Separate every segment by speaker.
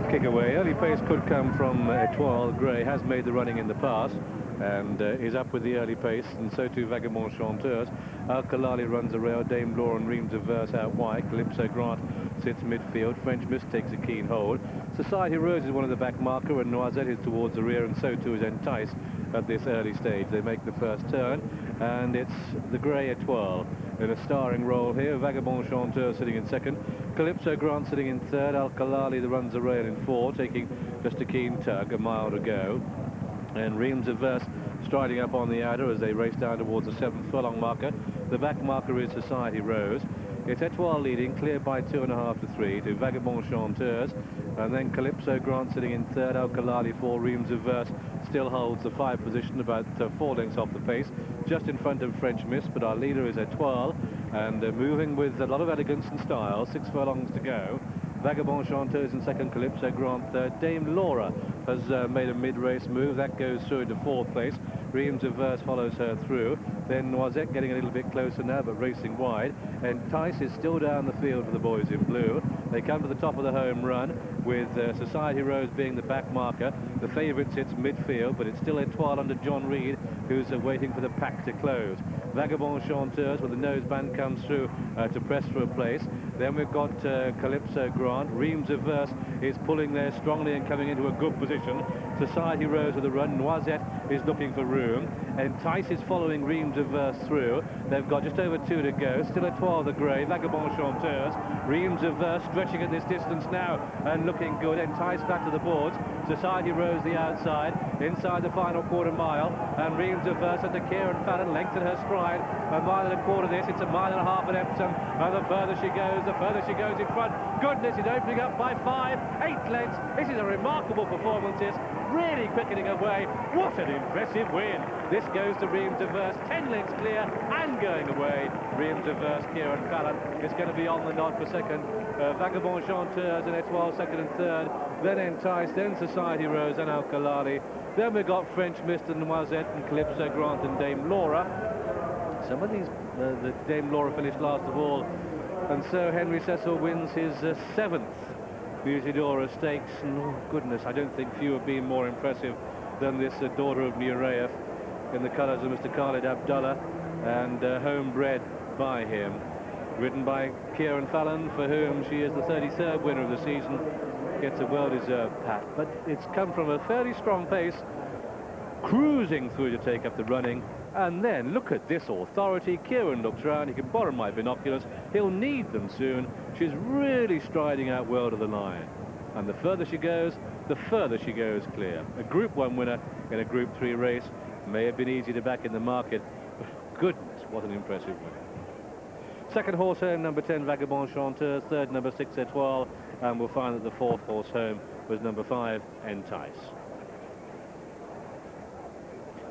Speaker 1: Kick away. Early pace could come from Etoile. Gray has made the running in the past and is up with the early pace, and so too Vagabond, Chanteuse. Al-Khalali runs a rail. Dame Laura and Reams of Verse out wide. Calypso Grant sits midfield. French Miss takes a keen hold. Society Rose is one of the back marker, and Noisette is towards the rear, and so too is Entice at this early stage. They make the first turn, and it's the Grey Etoile in a starring role here. Vagabond, Chanteuse sitting in second. Calypso Grant sitting in third. Al-Khalali that runs the rail in fourth, taking just a keen tug, a mile to go. And Reams of Verse striding up on the outer as they race down towards the 7th furlong marker. The back marker is Society Rose. It's Etoile leading, clear by 2.5 to 3 to Vagabond, Chanteuse, and then Calypso Grant sitting in third. Al-Khalali 4. Reams of Verse still holds the 5 position, about 4 lengths off the pace, just in front of French Miss, but our leader is Etoile, and moving with a lot of elegance and style. 6 furlongs to go. Vagabond, Chanteuse in second, Calypso Grant third. Dame Laura has made a mid-race move. That goes through into 4th place. Reams of Verse follows her through. Then Noisette getting a little bit closer now, but racing wide. And Tice is still down the field for the boys in blue. They come to the top of the home run, with Society Rose being the back marker. The favourite sits midfield, but it's still Etoile under John Reed, who's waiting for the pack to close. Vagabond, Chanteuse with the noseband comes through to press for a place. Then we've got Calypso Grant. Reams of Verse is pulling there strongly and coming into a good position. Society Rose with a run. Noisette is looking for room, and Tice is following Reams of Verse through. They've got just over 2 to go. Still Etoile the Grey. Vagabond, Chanteuse. Reams of Verse stretching at this distance now and looking good. Entice back to the boards. Society Rose the outside, inside the final quarter mile, and Reams of Verse under Kieran Fallon lengthened her stride. A mile and a quarter this, it's a mile and a half at Epsom, and the further she goes in front. Goodness, it's opening up by 5, 8 lengths. This is a remarkable performance. It's really quickening away. What an impressive win. This goes to Reams of Verse, 10 lengths clear and going away. Reams of Verse, Kieran Fallon is going to be on the nod for second. Vagabond, Chanteuse and Etoile second and third. Then Entice, then Society Rose and Al-Khalali. Then we've got French Miss and Noisette and Calypso Grant and Dame Laura. Some of these, the Dame Laura finished last of all, and so Henry Cecil wins his 7th Musidora Stakes, and oh goodness, I don't think few have been more impressive than this daughter of Nureyev in the colours of Mr. Khalid Abdullah, and homebred by him. Ridden by Kieran Fallon, for whom she is the 33rd winner of the season. Gets a well-deserved pat, but it's come from a fairly strong pace, cruising through to take up the running. And then look at this authority. Kieran looks round. He can borrow my binoculars. He'll need them soon. She's really striding out well to the line, and the further she goes, the further she goes clear. A Group 1 winner in a Group 3 race. May have been easy to back in the market, but goodness, what an impressive win. Second horse home, number 10, Vagabond, Chanteuse. Third, number 6, Etoile. And we'll find that the 4th horse home was number 5, Entice.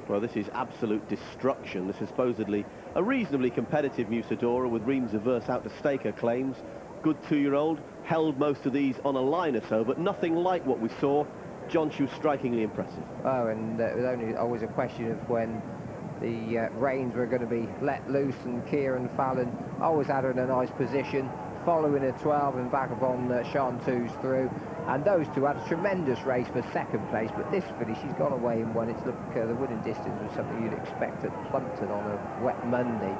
Speaker 2: Well, this is absolute destruction. This is supposedly a reasonably competitive Musidora, with Reams of Verse out to stake her claims. Good 2-year-old, held most of these on a line or so, but nothing like what we saw. John, she was strikingly impressive.
Speaker 3: Oh, and it was only always a question of when the reins were going to be let loose, and Kieran Fallon always had her in a nice position, following a 12 and Vagabond Chanteuse through, and those two had a tremendous race for second place. But this finish, she's gone away and won. It's the winning distance was something you'd expect at Plumpton on a wet Monday.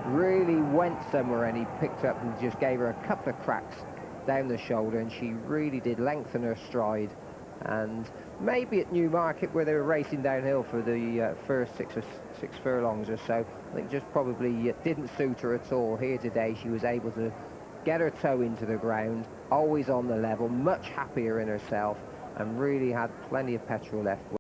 Speaker 3: Really went somewhere, and he picked up and just gave her a couple of cracks down the shoulder, and she really did lengthen her stride. And maybe at Newmarket, where they were racing downhill for the first six furlongs or so, I think just probably didn't suit her at all. Here today, she was able to get her toe into the ground, always on the level, much happier in herself, and really had plenty of petrol left.